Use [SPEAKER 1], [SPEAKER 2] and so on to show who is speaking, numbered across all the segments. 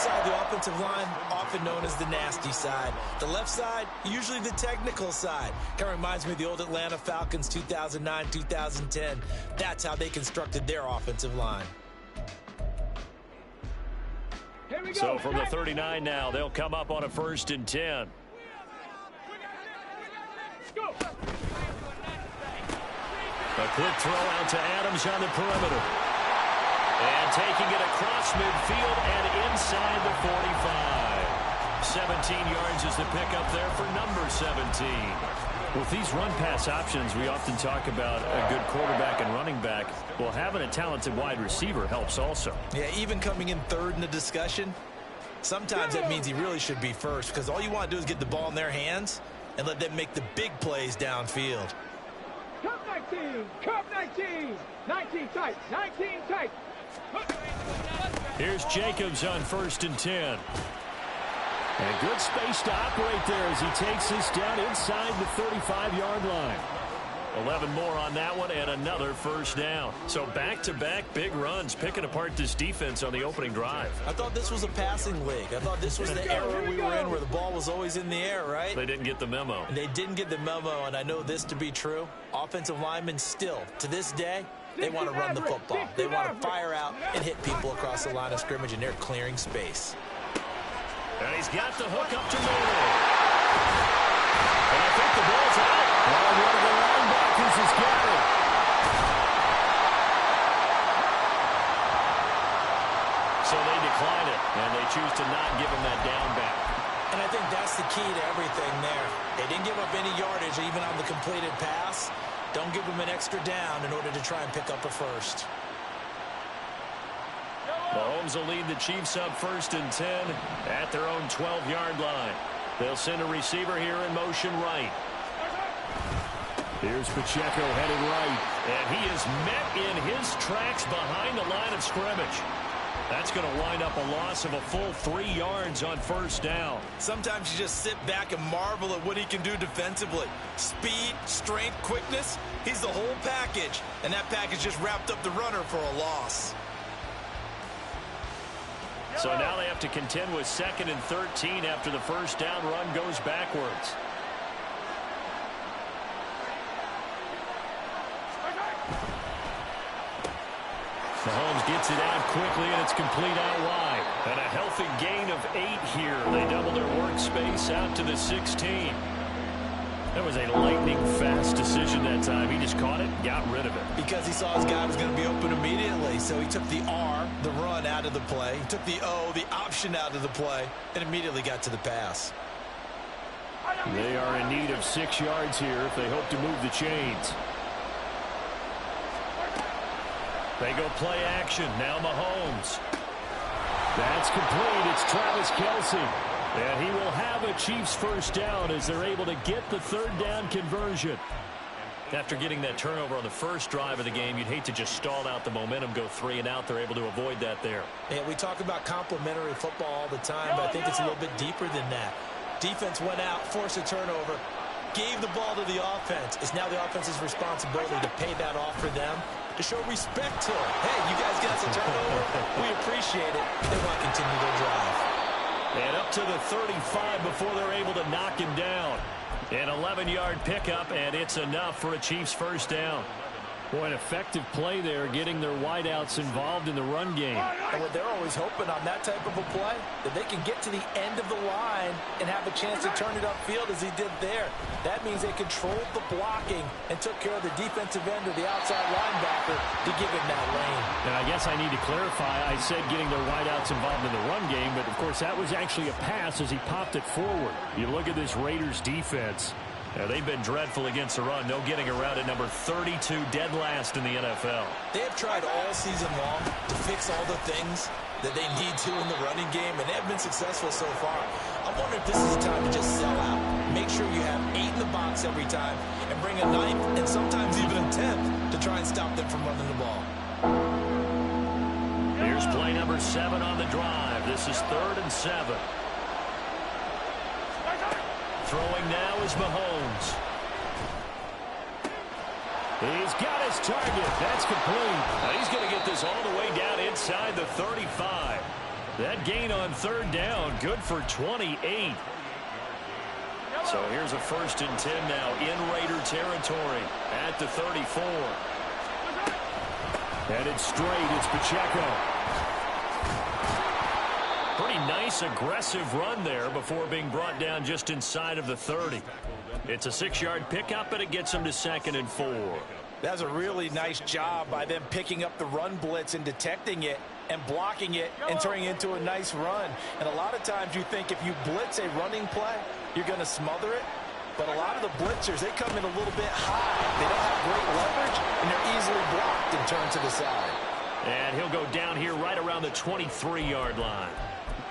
[SPEAKER 1] side of the offensive line, often known as the nasty side. The left side, usually the technical side. Kind of reminds me of the old Atlanta Falcons 2009-2010. That's how they constructed their offensive line.
[SPEAKER 2] So from the 39 now, they'll come up on a 1st and 10. A quick throw out to Adams on the perimeter. And taking it across midfield and inside the 45. 17 yards is the pickup there for number 17. With these run-pass options, we often talk about a good quarterback and running back. Well, having a talented wide receiver helps also.
[SPEAKER 1] Yeah, even coming in third in the discussion, sometimes that means he really should be first, because all you want to do is get the ball in their hands and let them make the big plays downfield.
[SPEAKER 3] Come 19, come 19, 19 tight, 19 tight.
[SPEAKER 2] Here's Jacobs on 1st and 10. And good space to operate there as he takes this down inside the 35-yard line. 11 more on that one and another 1st down. So back-to-back big runs, picking apart this defense on the opening drive.
[SPEAKER 1] I thought this was a passing league. I thought this was the era we were in where the ball was always in the air, right?
[SPEAKER 2] They didn't get the memo.
[SPEAKER 1] And they didn't get the memo, and I know this to be true. Offensive linemen still, to this day, they want to run the football. They want to fire out and hit people across the line of scrimmage, and they're clearing space.
[SPEAKER 2] And he's got the hook up to Mooney. And I think the ball's out. Well, one of the linebackers has got it. So they decline it, and they choose to not give him that down back.
[SPEAKER 1] And I think that's the key to everything there. They didn't give up any yardage even on the completed pass. Don't give them an extra down in order to try and pick up a first.
[SPEAKER 2] Mahomes will lead the Chiefs up 1st and 10 at their own 12-yard line. They'll send a receiver here in motion right. Here's Pacheco headed right. And he is met in his tracks behind the line of scrimmage. That's going to wind up a loss of a full 3 yards on 1st down.
[SPEAKER 1] Sometimes you just sit back and marvel at what he can do defensively. Speed, strength, quickness, he's the whole package. And that package just wrapped up the runner for a loss.
[SPEAKER 2] So now they have to contend with 2nd and 13 after the 1st down run goes backwards. Mahomes gets it out quickly, and it's complete out wide. And a healthy gain of 8 here. They double their workspace out to the 16. That was a lightning-fast decision that time. He just caught it and got rid of it.
[SPEAKER 1] Because he saw his guy was going to be open immediately, so he took the R, the run, out of the play. He took the O, the option, out of the play, and immediately got to the pass.
[SPEAKER 2] They are in need of 6 yards here if they hope to move the chains. They go play action. Now Mahomes. That's complete. It's Travis Kelce. And he will have a Chiefs 1st down as they're able to get the 3rd down conversion. After getting that turnover on the 1st drive of the game, you'd hate to just stall out the momentum, go 3 and out. They're able to avoid that there.
[SPEAKER 1] Yeah, we talk about complementary football all the time, but I think it's a little bit deeper than that. Defense went out, forced a turnover, gave the ball to the offense. It's now the offense's responsibility to pay that off for them, to show respect to them. Hey, you guys got some turnover. We appreciate it. They want to continue their drive.
[SPEAKER 2] And up to the 35 before they're able to knock him down. An 11-yard pickup, and it's enough for a Chiefs 1st down. Boy, an effective play there, getting their wideouts involved in the run game.
[SPEAKER 1] And what they're always hoping on that type of a play, that they can get to the end of the line and have a chance to turn it upfield as he did there. That means they controlled the blocking and took care of the defensive end or the outside linebacker to give him that lane.
[SPEAKER 2] And I guess I need to clarify, I said getting their wideouts involved in the run game, but of course that was actually a pass as he popped it forward. You look at this Raiders defense. Now, they've been dreadful against the run. No getting around at number 32, dead last in the NFL.
[SPEAKER 1] They have tried all season long to fix all the things that they need to in the running game, and they have been successful so far. I wonder if this is a time to just sell out. Make sure you have 8 in the box every time and bring a 9th and sometimes even a 10th to try and stop them from running the ball.
[SPEAKER 2] Here's play number 7 on the drive. This is 3rd and 7. Throwing now is Mahomes. He's got his target. That's complete. Now he's going to get this all the way down inside the 35. That gain on third down, good for 28. So here's a 1st and 10 now in Raider territory at the 34. Headed straight, it's Pacheco. Pretty nice aggressive run there before being brought down just inside of the 30. It's a 6-yard pickup, and it gets them to 2nd and 4.
[SPEAKER 1] That's a really nice job by them picking up the run blitz and detecting it and blocking it and turning it into a nice run. And a lot of times you think if you blitz a running play, you're going to smother it. But a lot of the blitzers, they come in a little bit high. They don't have great leverage, and they're easily blocked and turned to the side.
[SPEAKER 2] And he'll go down here right around the 23-yard line.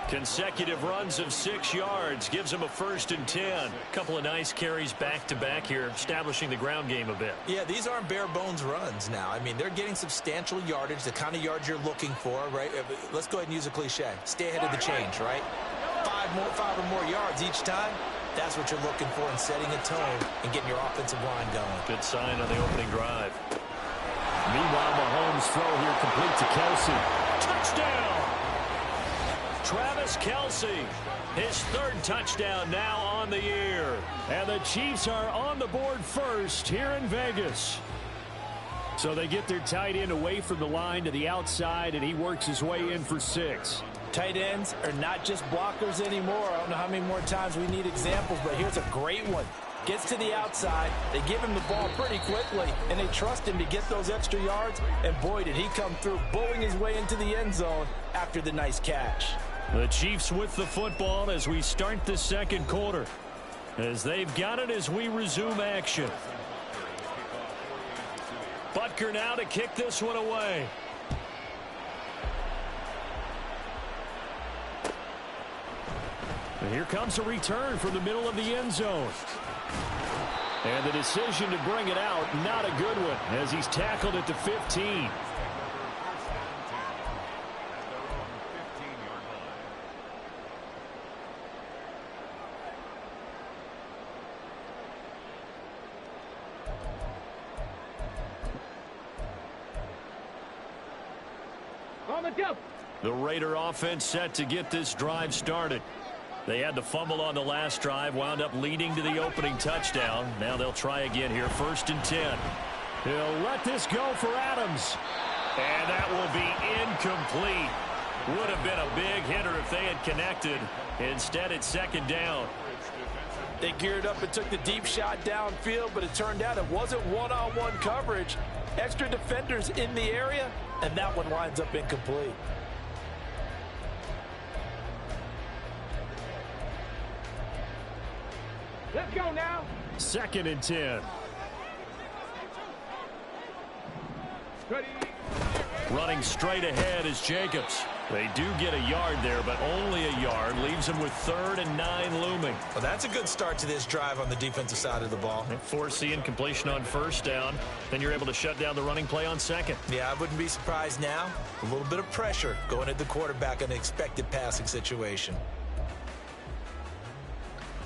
[SPEAKER 2] Consecutive runs of 6 yards gives him a 1st and 10. Couple of nice carries back-to-back here, establishing the ground game a bit.
[SPEAKER 1] Yeah, these aren't bare-bones runs now. I mean, they're getting substantial yardage, the kind of yards you're looking for, right? Let's go ahead and use a cliche. Stay ahead of the change, right? 5 or more yards each time. That's what you're looking for in setting a tone and getting your offensive line going.
[SPEAKER 2] Good sign on the opening drive. Meanwhile, Mahomes' throw here complete to Kelsey. Touchdown! Travis Kelsey, his 3rd touchdown now on the year. And the Chiefs are on the board first here in Vegas. So they get their tight end away from the line to the outside, and he works his way in for 6.
[SPEAKER 1] Tight ends are not just blockers anymore. I don't know how many more times we need examples, but here's a great one. Gets to the outside, they give him the ball pretty quickly, and they trust him to get those extra yards, and boy, did he come through, bowling his way into the end zone after the nice catch.
[SPEAKER 2] The Chiefs with the football as we start the 2nd quarter, as they've got it as we resume action. Butker now to kick this one away. And here comes a return from the middle of the end zone. And the decision to bring it out, not a good one, as he's tackled at the 15. The Raider offense set to get this drive started. They had the fumble on the last drive, wound up leading to the opening touchdown. Now they'll try again here, 1st and 10. He'll let this go for Adams. And that will be incomplete. Would have been a big hitter if they had connected. Instead, it's 2nd down.
[SPEAKER 1] They geared up and took the deep shot downfield, but it turned out it wasn't one-on-one coverage. Extra defenders in the area, and that one winds up incomplete.
[SPEAKER 3] Let's go now.
[SPEAKER 2] 2nd and 10.
[SPEAKER 3] Ready.
[SPEAKER 2] Running straight ahead is Jacobs. They do get a yard there, but only a yard. Leaves them with 3rd and 9 looming.
[SPEAKER 1] Well, that's a good start to this drive on the defensive side of the ball.
[SPEAKER 2] They force the incompletion on 1st down. Then you're able to shut down the running play on 2nd.
[SPEAKER 1] Yeah, I wouldn't be surprised now. A little bit of pressure going at the quarterback in an expected passing situation.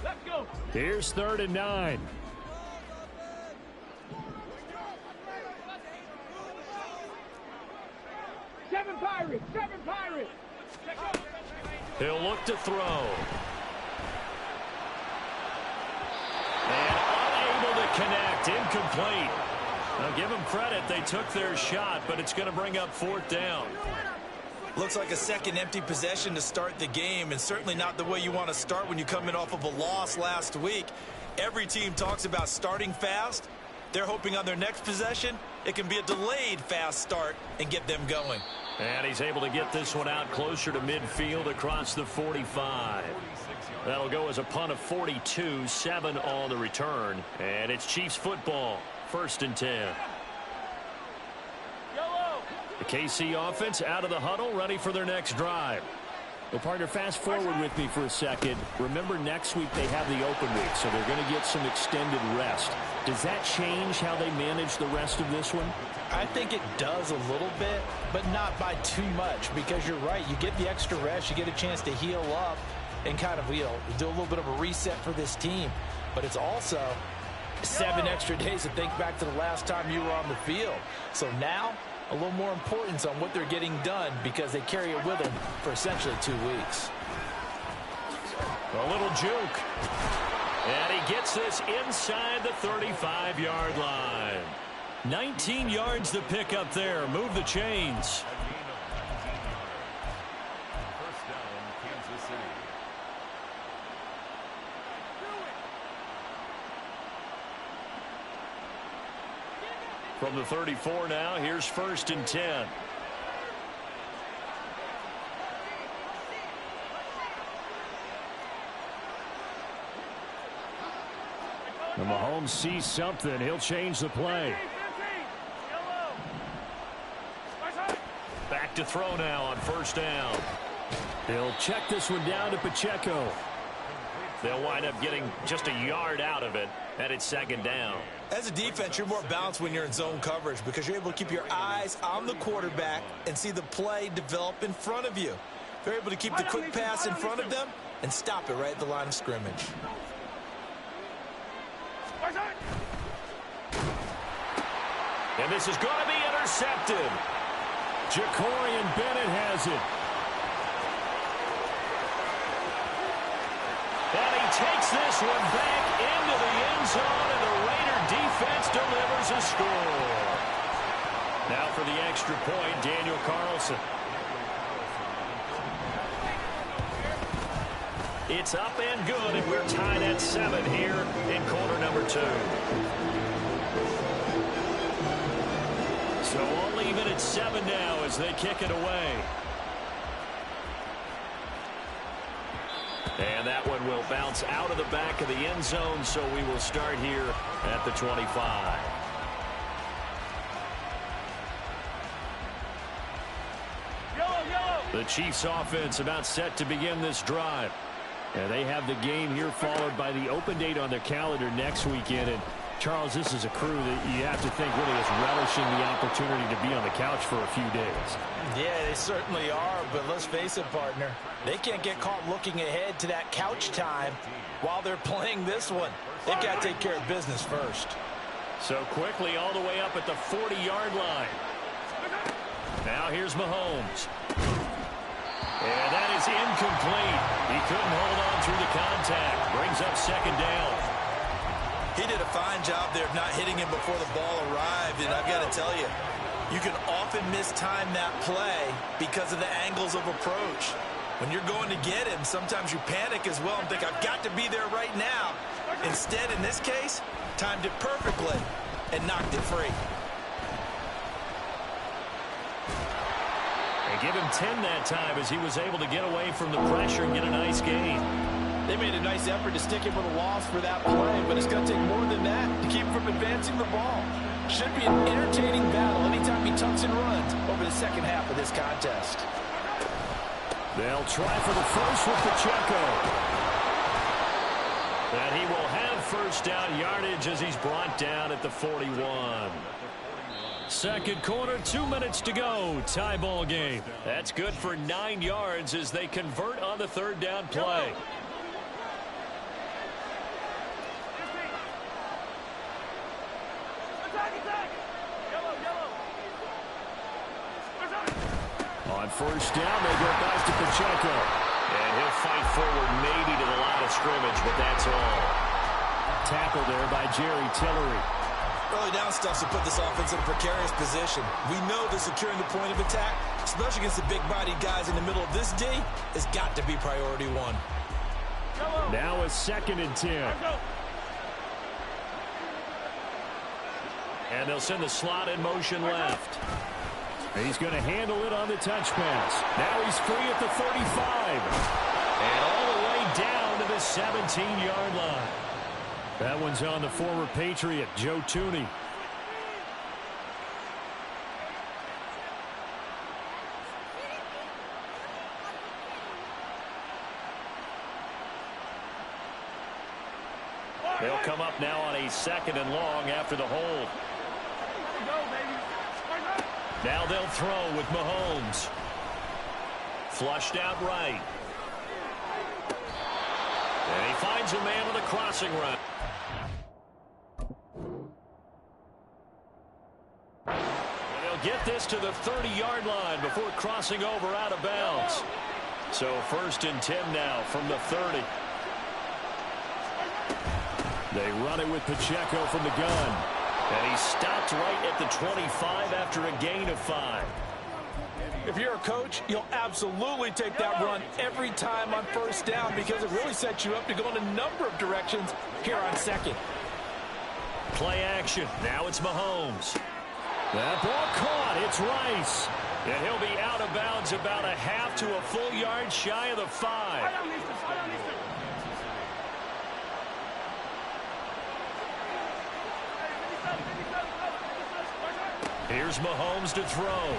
[SPEAKER 3] Let's go.
[SPEAKER 2] Here's 3rd and 9.
[SPEAKER 3] Seven Pirates.
[SPEAKER 2] He'll look to throw. And unable to connect. Incomplete. Now give them credit. They took their shot, but it's going to bring up 4th down.
[SPEAKER 1] Looks like a second empty possession to start the game, and certainly not the way you want to start when you come in off of a loss last week. Every team talks about starting fast. They're hoping on their next possession, it can be a delayed fast start and get them going.
[SPEAKER 2] And he's able to get this one out closer to midfield across the 45. That'll go as a punt of 42, 7 on the return. And it's Chiefs football, 1st and 10. The KC offense out of the huddle, ready for their next drive. Well, partner, fast forward with me for a second. Remember, next week they have the open week, so they're going to get some extended rest. Does that change how they manage the rest of this one?
[SPEAKER 1] I think it does a little bit, but not by too much, because you're right. You get the extra rest, you get a chance to heal up and kind of do a little bit of a reset for this team. But it's also 7 extra days to think back to the last time you were on the field. So now a little more importance on what they're getting done because they carry it with them for essentially 2 weeks.
[SPEAKER 2] A little juke. And he gets this inside the 35-yard line. 19 yards to pick up there. Move the chains. From the 34 now, here's 1st and 10. And Mahomes sees something. He'll change the play. Back to throw now on 1st down. They'll check this one down to Pacheco. They'll wind up getting just a yard out of it, and it's 2nd down.
[SPEAKER 1] As a defense, you're more balanced when you're in zone coverage because you're able to keep your eyes on the quarterback and see the play develop in front of you. They're able to keep the quick pass in front of them and stop it right at the line of scrimmage.
[SPEAKER 2] And this is going to be intercepted. Jacorian Bennett has it. And he takes this one back into the end zone, and the Raider defense delivers a score. Now for the extra point, Daniel Carlson. It's up and good, and we're tied at 7 here in quarter number 2. So all even at 7 now as they kick it away. And that one will bounce out of the back of the end zone, so we will start here at the 25. The Chiefs offense about set to begin this drive. And they have the game here followed by the open date on their calendar next weekend. And Charles, this is a crew that you have to think really is relishing the opportunity to be on the couch for a few days.
[SPEAKER 1] Yeah, they certainly are, but let's face it, partner. They can't get caught looking ahead to that couch time while they're playing this one. They've got to take care of business first.
[SPEAKER 2] So quickly all the way up at the 40-yard line. Now here's Mahomes. And that is incomplete. He couldn't hold on through the contact. Brings up 2nd down.
[SPEAKER 1] He did a fine job there of not hitting him before the ball arrived, and I've got to tell you, you can often mistime that play because of the angles of approach. When you're going to get him, sometimes you panic as well and think, I've got to be there right now. Instead, in this case, timed it perfectly and knocked it free.
[SPEAKER 2] They give him 10 that time as he was able to get away from the pressure and get a nice gain.
[SPEAKER 1] They made a nice effort to stick him with a loss for that play, but it's going to take more than that to keep him from advancing the ball. Should be an entertaining battle anytime he tucks and runs over the second half of this contest.
[SPEAKER 2] They'll try for the first with Pacheco. And he will have 1st down yardage as he's brought down at the 41. Second quarter, 2 minutes to go. Tie ball game. That's good for 9 yards as they convert on the 3rd down play. On 1st down, they go back to Pacheco. And he'll fight forward maybe to the line of scrimmage, but that's all. Tackle there by Jerry Tillery.
[SPEAKER 1] Early down stuff to put this offense in a precarious position. We know that securing the point of attack, especially against the big-bodied guys in the middle of this D, has got to be priority 1.
[SPEAKER 2] Now a 2nd and 10. And they'll send the slot in motion left. He's going to handle it on the touch pass. Now he's free at the 35. And all the way down to the 17-yard line. That one's on the former Patriot, Joe Tooney. They'll come up now on a 2nd and long after the hold. Now they'll throw with Mahomes. Flushed out right. And he finds a man on the crossing route. They'll get this to the 30-yard line before crossing over out of bounds. So 1st and 10 now from the 30. They run it with Pacheco from the gun. And he stopped right at the 25 after a gain of 5.
[SPEAKER 1] If you're a coach, you'll absolutely take that run every time on 1st down because it really sets you up to go in a number of directions here on 2nd.
[SPEAKER 2] Play action. Now it's Mahomes. That ball caught. It's Rice. And he'll be out of bounds about a half to a full yard shy of the 5. Here's Mahomes to throw.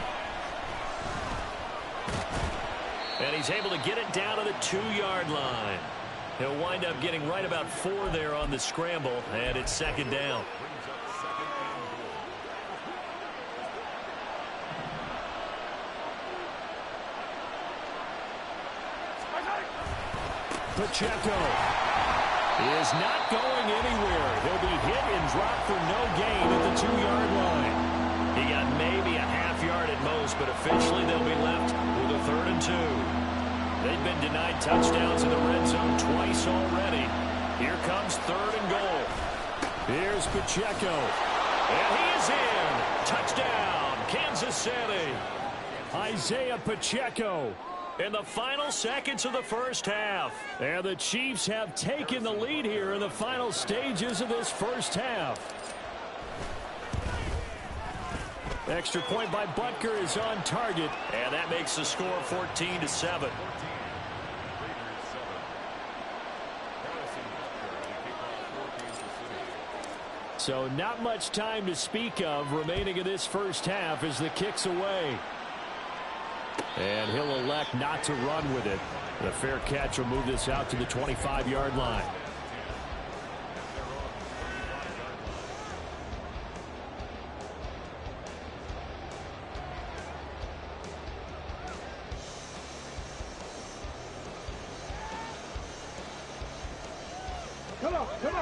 [SPEAKER 2] And he's able to get it down to the 2-yard line. He'll wind up getting right about 4 there on the scramble, and it's 2nd down. Pacheco is not going anywhere. He'll be hit and dropped for no gain at the 2-yard line. He got maybe a half yard at most, but officially they'll be left with a 3rd and 2. They've been denied touchdowns in the red zone twice already. Here comes 3rd and goal. Here's Pacheco. And he is in. Touchdown, Kansas City. Isaiah Pacheco in the final seconds of the 1st half. And the Chiefs have taken the lead here in the final stages of this 1st half. Extra point by Butker is on target, and that makes the score 14-7. So not much time to speak of remaining in this 1st half as the kick's away. And he'll elect not to run with it. The fair catch will move this out to the 25-yard line.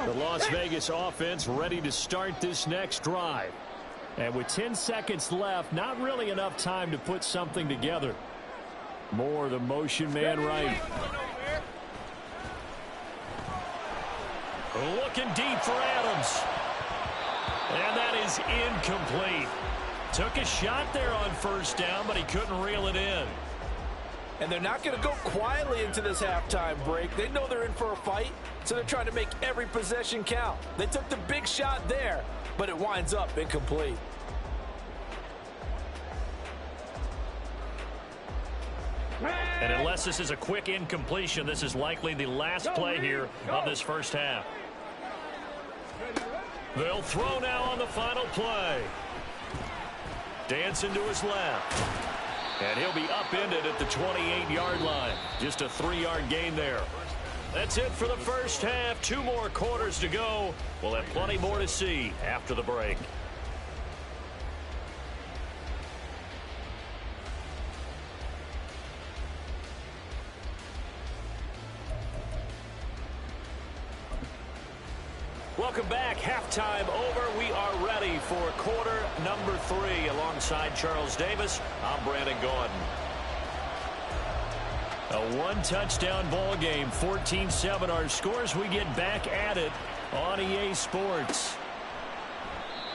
[SPEAKER 2] The Las Vegas offense ready to start this next drive. And with 10 seconds left, not really enough time to put something together. Moore, the motion man right. Looking deep for Adams. And that is incomplete. Took a shot there on 1st down, but he couldn't reel it in.
[SPEAKER 1] And they're not going to go quietly into this halftime break. They know they're in for a fight, so they're trying to make every possession count. They took the big shot there, but it winds up incomplete.
[SPEAKER 2] And unless this is a quick incompletion, this is likely the last play here of this 1st half. They'll throw now on the final play. Dancing to his left. And he'll be upended at the 28-yard line. Just a 3-yard gain there. That's it for the 1st half. 2 more quarters to go. We'll have plenty more to see after the break. Welcome back. Halftime over. We are ready for quarter number 3. Alongside Charles Davis, I'm Brandon Gordon. A 1-touchdown ball game, 14-7 our scores. We get back at it on EA Sports.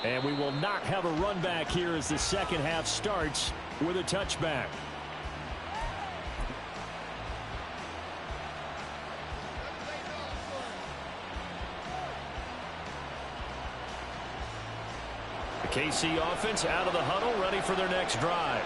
[SPEAKER 2] And we will not have a run back here as the 2nd half starts with a touchback. The KC offense out of the huddle, ready for their next drive.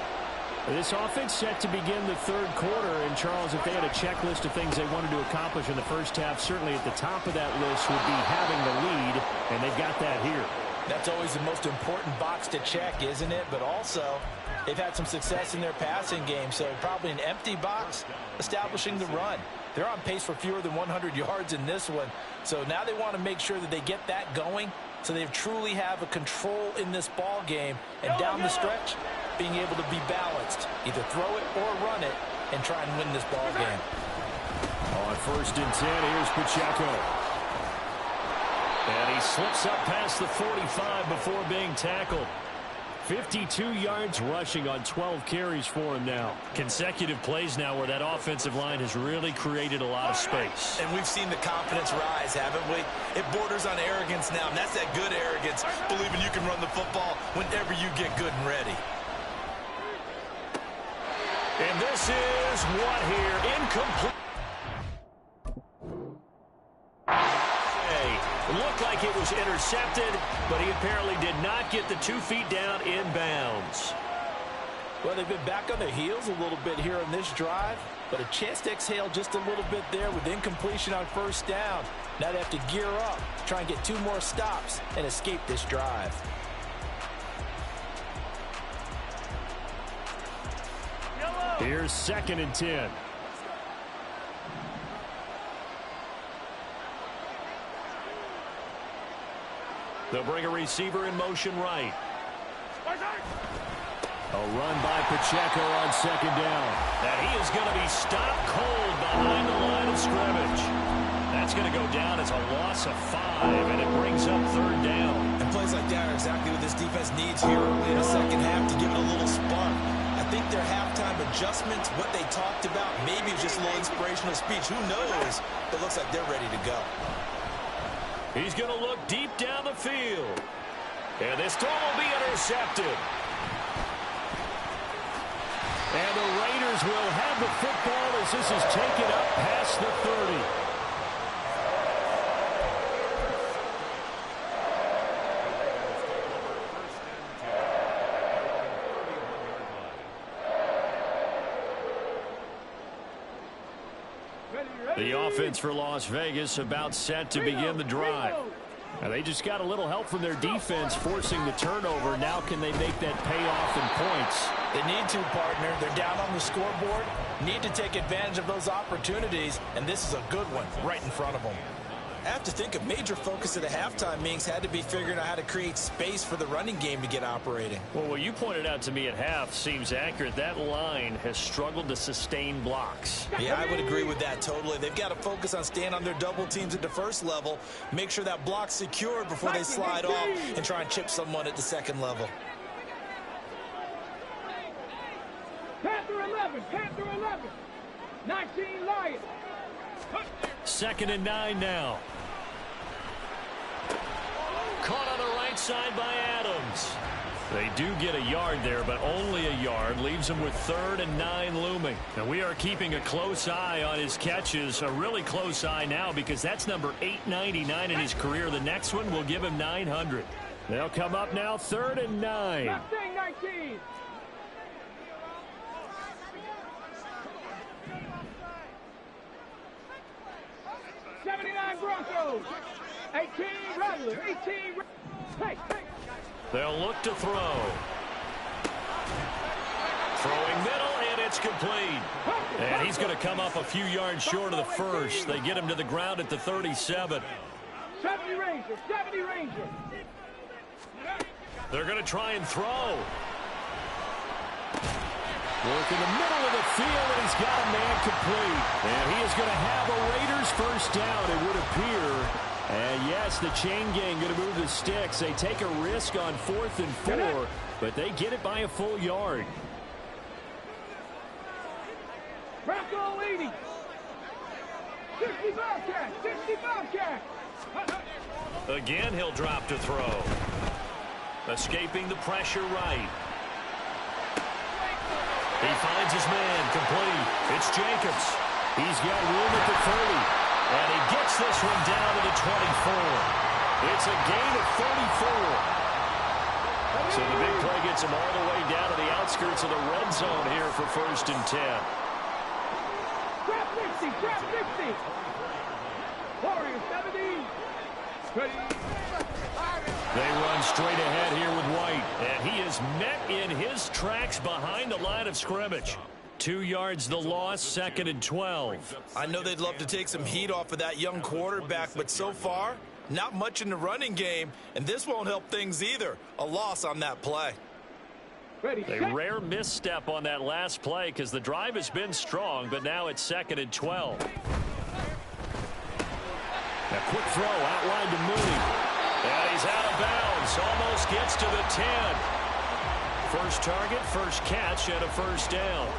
[SPEAKER 2] This offense set to begin the 3rd quarter. And, Charles, if they had a checklist of things they wanted to accomplish in the 1st half, certainly at the top of that list would be having the lead, and they've got that here.
[SPEAKER 1] That's always the most important box to check, isn't it? But also, they've had some success in their passing game, so probably an empty box establishing the run. They're on pace for fewer than 100 yards in this one, so now they want to make sure that they get that going so they truly have a control in this ball game, and down the stretch, being able to be balanced, either throw it or run it, and try and win this ball game.
[SPEAKER 2] On 1st and 10, here's Pacheco. And he slips up past the 45 before being tackled. 52 yards rushing on 12 carries for him now. Consecutive plays now where that offensive line has really created a lot of space.
[SPEAKER 1] And we've seen the confidence rise, haven't we? It borders on arrogance now, and that's that good arrogance, believing you can run the football whenever you get good and ready.
[SPEAKER 2] And this is what here? Incomplete. Looked like it was intercepted, but he apparently did not get the 2 feet down inbounds.
[SPEAKER 1] Well, they've been back on their heels a little bit here on this drive, but a chance to exhale just a little bit there with incompletion on first down. Now they have to gear up, try and get 2 more stops and escape this drive.
[SPEAKER 2] Here's 2nd and 10. They'll bring a receiver in motion right. A run by Pacheco on 2nd down. And he is going to be stopped cold behind the line of scrimmage. That's going to go down as a loss of 5, and it brings up 3rd down.
[SPEAKER 1] And plays like that are exactly what this defense needs here early in the second half to give it a little spark. I think their halftime adjustments, what they talked about, maybe just a little inspirational speech. Who knows? It looks like they're ready to go.
[SPEAKER 2] He's going to look deep down the field. And this throw will be intercepted. And the Raiders will have the football as this is taken up past the 30. The offense for Las Vegas about set to begin the drive. Now they just got a little help from their defense forcing the turnover. Now can they make that pay off in points?
[SPEAKER 1] They need to, partner. They're down on the scoreboard. Need to take advantage of those opportunities, and this is a good one right in front of them. I have to think a major focus of the halftime meetings had to be figuring out how to create space for the running game to get operating.
[SPEAKER 2] Well, what you pointed out to me at half seems accurate. That line has struggled to sustain blocks.
[SPEAKER 1] Yeah, I would agree with that totally. They've got to focus on staying on their double teams at the first level, make sure that block's secured before they slide off and try and chip someone at the second level.
[SPEAKER 3] Panther 11, Panther 11. 19 Lions.
[SPEAKER 2] 2nd and 9 now. Caught on the right side by Adams. They do get a yard there, but only a yard. Leaves them with 3rd and 9 looming. And we are keeping a close eye on his catches. A really close eye now because that's number 899 in his career. The next one will give him 900. They'll come up now 3rd and 9.
[SPEAKER 3] 19. 79 Broncos. 18 Rattlers. 18. Hey.
[SPEAKER 2] They'll look to throw. Throwing middle, and it's complete. And he's going to come up a few yards short of the first. They get him to the ground at the 37.
[SPEAKER 3] 70 Ranger. 70 Ranger.
[SPEAKER 2] They're going to try and throw. Work in the middle of the field, and he's got a man complete. And he is going to have a Raiders first down, it would appear. And yes, the chain gang going to move the sticks. They take a risk on 4th and 4, but they get it by a full yard.
[SPEAKER 3] Bronco 80. 60 Bobcat. 60 Bobcat.
[SPEAKER 2] Again, he'll drop to throw. Escaping the pressure right. He finds his man complete. It's Jacobs. He's got room at the 30. And he gets this one down to the 24. It's a gain of 34. So the big play gets him all the way down to the outskirts of the red zone here for 1st and 10.
[SPEAKER 3] Trap 60. Trap 60. Warriors 70.
[SPEAKER 2] They run straight ahead here with White. And he is met in his tracks behind the line of scrimmage. 2 yards the loss, 2nd and 12.
[SPEAKER 1] I know they'd love to take some heat off of that young quarterback, but so far, not much in the running game, and this won't help things either. A loss on that play.
[SPEAKER 2] A rare misstep on that last play because the drive has been strong, but now it's 2nd and 12. A quick throw outlined to Mooney. And he's out of bounds. Almost gets to the 10. First target, first catch, and a first down.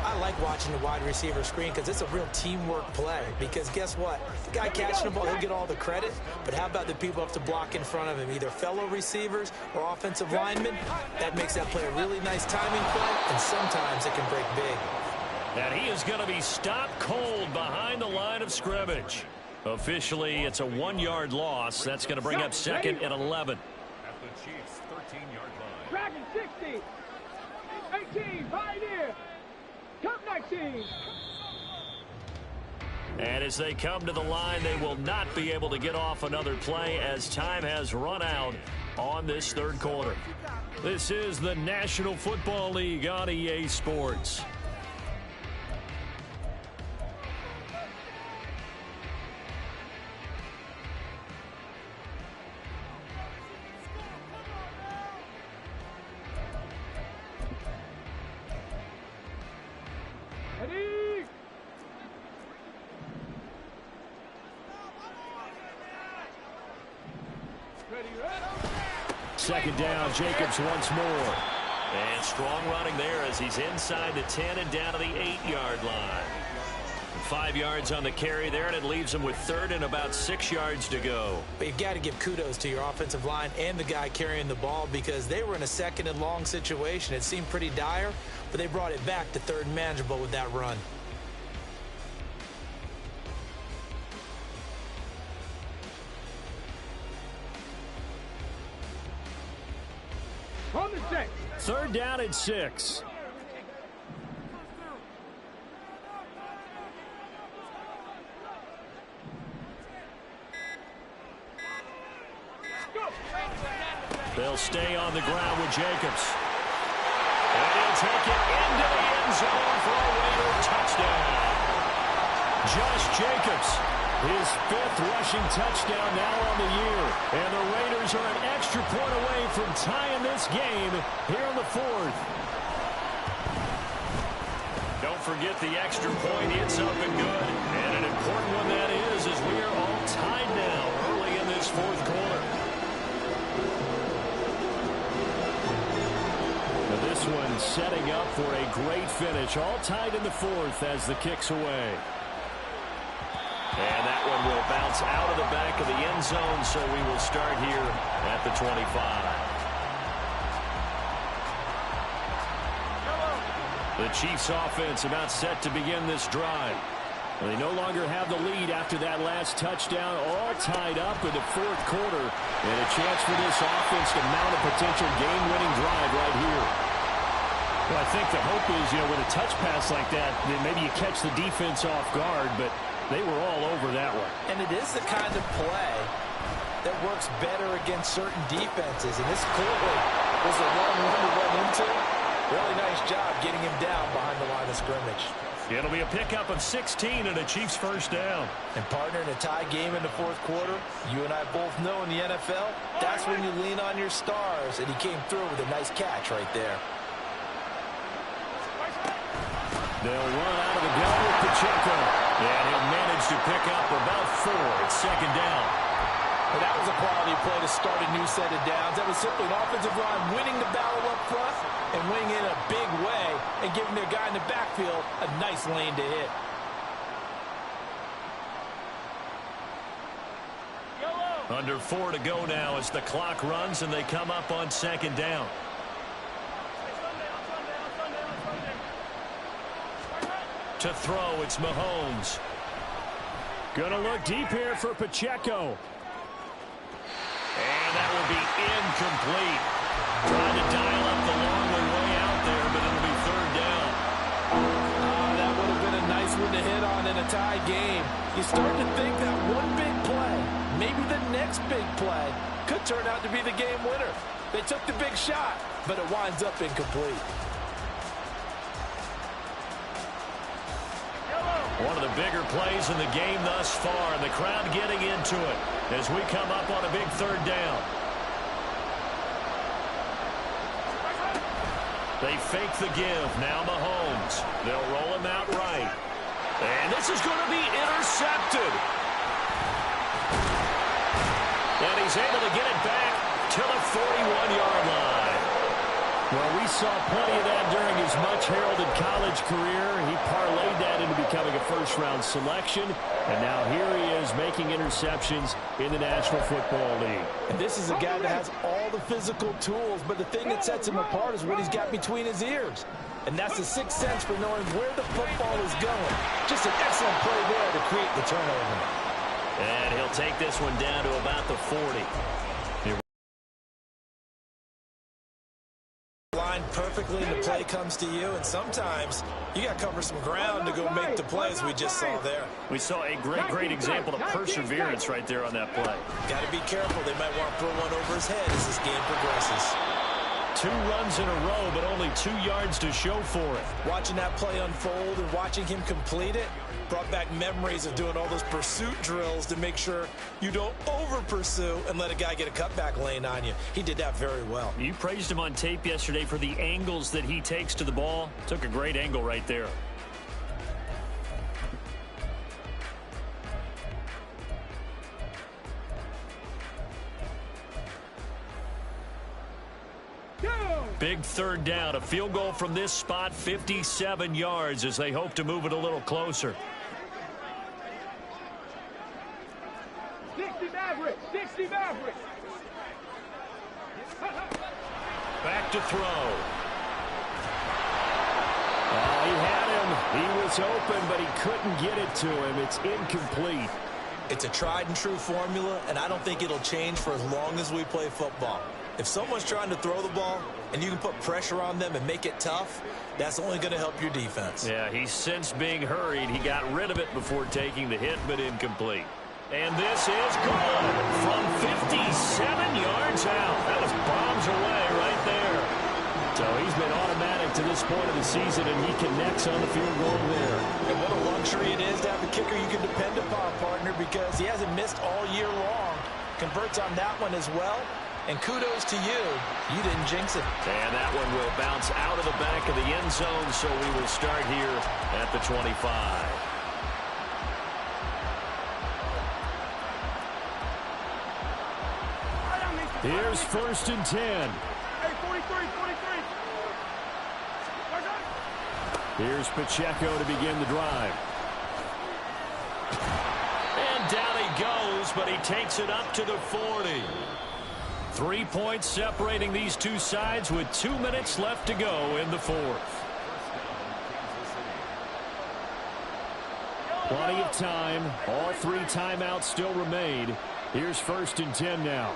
[SPEAKER 1] I like watching the wide receiver screen because it's a real teamwork play. Because guess what? The guy catching the ball, he'll get all the credit. But how about the people have to block in front of him, either fellow receivers or offensive linemen? That makes that play a really nice timing play, and sometimes it can break big.
[SPEAKER 2] And he is going to be stopped cold behind the line of scrimmage. Officially, it's a 1-yard loss. That's going to bring up second and 11.
[SPEAKER 4] At the Chiefs' 13-yard line.
[SPEAKER 3] Dragon 60. 18. Pioneer. Cup 19.
[SPEAKER 2] And as they come to the line, they will not be able to get off another play as time has run out on this third quarter. This is the National Football League on EA Sports.
[SPEAKER 3] Ready.
[SPEAKER 2] Second down, Jacobs once more. And strong running there as he's inside the 10 and down to the 8-yard line. 5 yards on the carry there, and it leaves him with third and about 6 yards to go.
[SPEAKER 1] But you've got to give kudos to your offensive line and the guy carrying the ball because they were in a second and long situation. It seemed pretty dire, but they brought it back to third and manageable with that run.
[SPEAKER 3] On the check.
[SPEAKER 2] Third down and 6. They'll stay on the ground with Jacobs. And he'll take it into the end zone for a Raider touchdown. Josh Jacobs, his 5th rushing touchdown now on the year. And the Raiders are an extra point away from tying this game here in the 4th. Don't forget the extra point. It's up and good. And an important one that is as we are all tied now early in this 4th quarter. Now this one setting up for a great finish. All tied in the 4th as the kick's away. And that one will bounce out of the back of the end zone, so we will start here at the 25. The Chiefs offense about set to begin this drive. They no longer have the lead after that last touchdown, all tied up in the 4th quarter. And a chance for this offense to mount a potential game-winning drive right here. Well, I think the hope is, with a touch pass like that, then maybe you catch the defense off guard, but they were all over that one.
[SPEAKER 1] And it is the kind of play that works better against certain defenses. And this clearly was the wrong one to run into. Really nice job getting him down behind the line of scrimmage.
[SPEAKER 2] It'll be a pickup of 16 and a Chiefs first down.
[SPEAKER 1] And partner, in a tie game in the 4th quarter, you and I both know in the NFL, that's when you lean on your stars. And he came through with a nice catch right there.
[SPEAKER 2] They'll run out of the gun with Pacheco. And he'll manage to pick up about 4. It's second down.
[SPEAKER 1] But that was a quality play to start a new set of downs. That was simply an offensive line winning the battle up front and winning in a big way and giving their guy in the backfield a nice lane to hit.
[SPEAKER 2] Under 4 to go now as the clock runs and they come up on second down. To throw, it's Mahomes. Gonna look deep here for Pacheco. And that will be incomplete. Trying to dial up the long way out there, but it'll be third down.
[SPEAKER 1] That would have been a nice one to hit on in a tie game. You start to think that one big play, maybe the next big play, could turn out to be the game winner. They took the big shot, but it winds up incomplete.
[SPEAKER 2] One of the bigger plays in the game thus far, and the crowd getting into it as we come up on a big third down. They fake the give. Now Mahomes. They'll roll him out right. And this is going to be intercepted. And he's able to get it back to the 41-yard line. Well, we saw plenty of that during his much-heralded college career. He parlayed that into becoming a first-round selection, and now here he is making interceptions in the National Football League.
[SPEAKER 1] And this is a guy that has all the physical tools, but the thing that sets him apart is what he's got between his ears. And that's the sixth sense for knowing where the football is going. Just an excellent play there to create the turnover.
[SPEAKER 2] And he'll take this one down to about the 40.
[SPEAKER 1] Line perfectly and the play comes to you, and sometimes you got to cover some ground to go make the plays we just saw there.
[SPEAKER 2] We saw a great example of perseverance right there on that play.
[SPEAKER 1] Got to be careful. They might want to throw one over his head as this game progresses.
[SPEAKER 2] 2 runs in a row, but only 2 yards to show for it.
[SPEAKER 1] Watching that play unfold and watching him complete it brought back memories of doing all those pursuit drills to make sure you don't over-pursue and let a guy get a cutback lane on you. He did that very well.
[SPEAKER 2] You praised him on tape yesterday for the angles that he takes to the ball. Took a great angle right there. Big third down. A field goal from this spot, 57 yards as they hope to move it a little closer.
[SPEAKER 3] 60 Mavericks, 60 Mavericks.
[SPEAKER 2] Back to throw. Oh, he had him. He was open, but he couldn't get it to him. It's incomplete.
[SPEAKER 1] It's a tried and true formula, and I don't think it'll change for as long as we play football. If someone's trying to throw the ball and you can put pressure on them and make it tough, that's only going to help your defense.
[SPEAKER 2] Yeah, he sensed being hurried. He got rid of it before taking the hit, but incomplete. And this is good from 57 yards out. That was bombs away right there. So he's been automatic to this point of the season, and he connects on the field goal there.
[SPEAKER 1] And what a luxury it is to have a kicker you can depend upon, partner, because he hasn't missed all year long. Converts on that one as well. And kudos to you. You didn't jinx it.
[SPEAKER 2] And that one will bounce out of the back of the end zone, so we will start here at the 25. Here's 1st and 10.
[SPEAKER 3] Hey, 43, 43.
[SPEAKER 2] Here's Pacheco to begin the drive. And down he goes, but he takes it up to the 40. 3 points separating these two sides with 2 minutes left to go in the 4th. Plenty of time. All 3 timeouts still remain. Here's 1st and 10 now.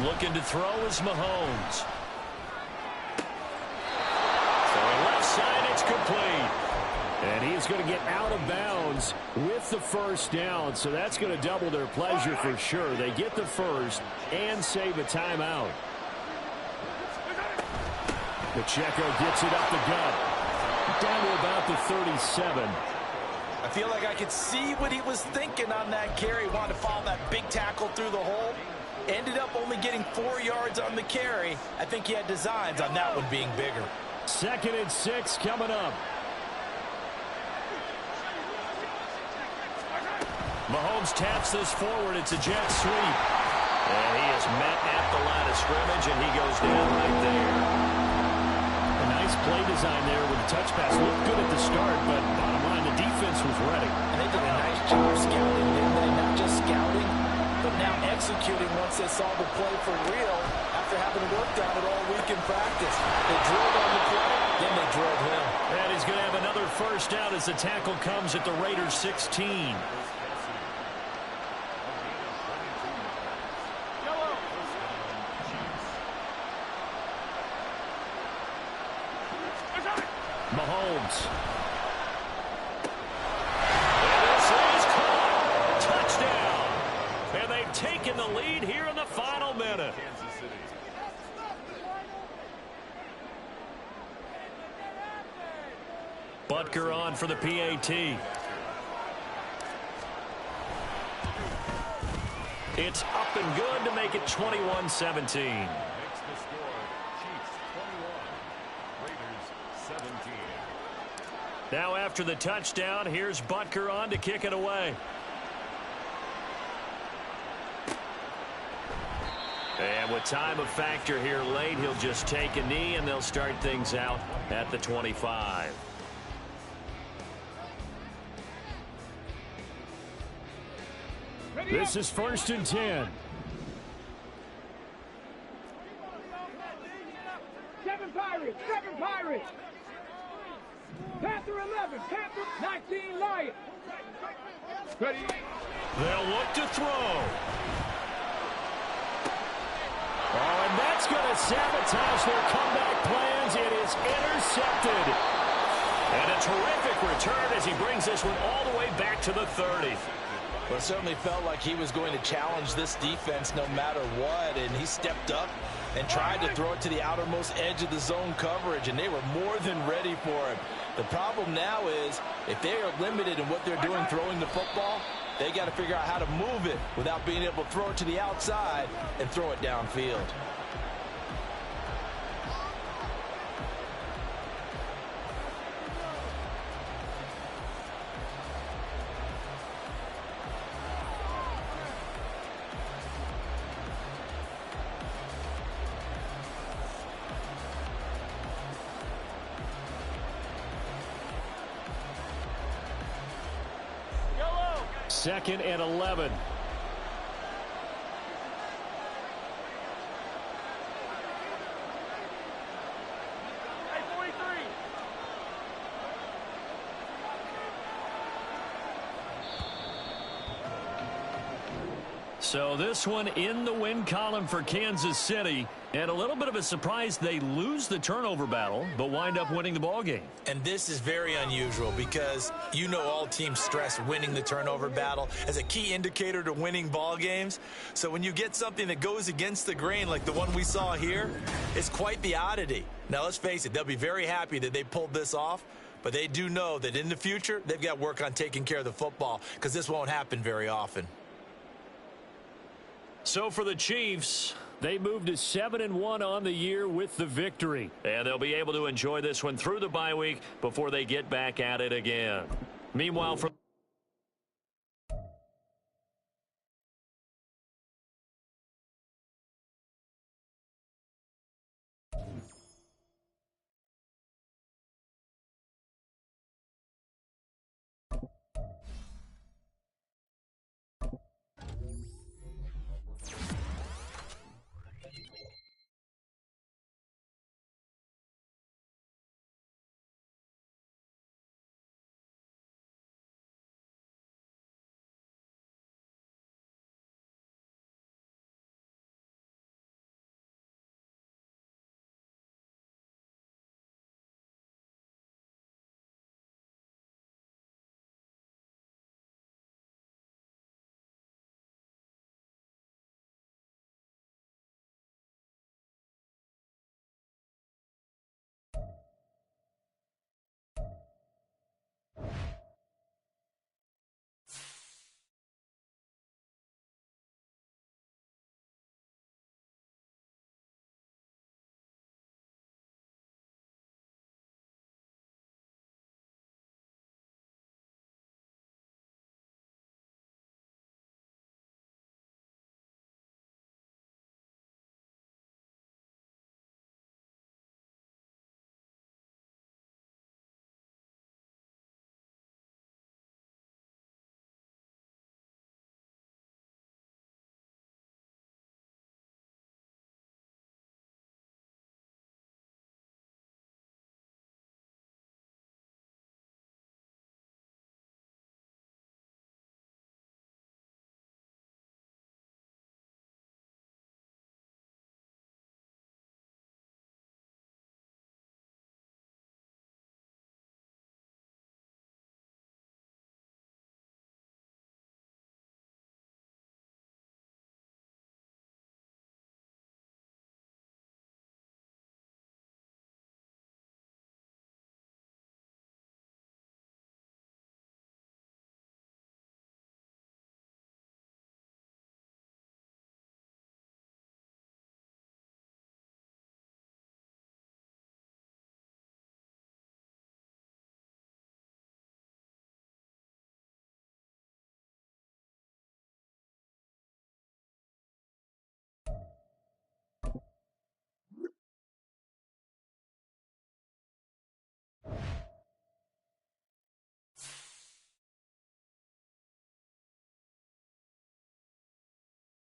[SPEAKER 2] Looking to throw is Mahomes. Throwing left side, it's complete. And he's going to get out of bounds with the 1st down, so that's going to double their pleasure for sure. They get the 1st and save a timeout. Pacheco gets it up the gut. Down to about the 37.
[SPEAKER 1] I feel like I could see what he was thinking on that carry. Wanted to follow that big tackle through the hole. Ended up only getting 4 yards on the carry. I think he had designs on that one being bigger.
[SPEAKER 2] 2nd and 6 coming up. Mahomes taps this forward. It's a jet sweep. And he is met at the line of scrimmage, and he goes down right there. A nice play design there with the touch pass. Looked good at the start, but bottom line, the defense was ready.
[SPEAKER 1] And they did a nice job scouting, didn't they? Not just scouting, but now executing once they saw the play for real after having worked on it all week in practice. They drilled on the play, then they drilled him.
[SPEAKER 2] And he's going to have another 1st down as the tackle comes at the Raiders' 16. Mahomes. And this is caught. Touchdown. And they've taken the lead here in the final minute. Butker on for the PAT. It's up and good to make it 21-17. Now after the touchdown, here's Butker on to kick it away. And with time a factor here late, he'll just take a knee, and they'll start things out at the 25.
[SPEAKER 5] This is 1st and 10.
[SPEAKER 3] 7 Pirates, 7 Pirates. Panther 11, Panther 19 Lions. Ready?
[SPEAKER 2] They'll look to throw. Oh, and that's going to sabotage their comeback plans. It is intercepted. And a terrific return as he brings this one all the way back to the 30.
[SPEAKER 1] Well, it certainly felt like he was going to challenge this defense no matter what, and he stepped up and tried to throw it to the outermost edge of the zone coverage, and they were more than ready for him. The problem now is if they are limited in what they're doing throwing the football, they got to figure out how to move it without being able to throw it to the outside and throw it downfield.
[SPEAKER 5] Second and 11.
[SPEAKER 2] So this one in the win column for Kansas City. And a little bit of a surprise, they lose the turnover battle, but wind up winning the ball game.
[SPEAKER 1] And this is very unusual because you know all teams stress winning the turnover battle as a key indicator to winning ball games. So when you get something that goes against the grain like the one we saw here, it's quite the oddity. Now let's face it, they'll be very happy that they pulled this off, but they do know that in the future they've got work on taking care of the football because this won't happen very often.
[SPEAKER 2] So for the Chiefs,
[SPEAKER 5] they moved to 7-1 on the year with the victory.
[SPEAKER 2] And they'll be able to enjoy this one through the bye week before they get back at it again. Meanwhile, from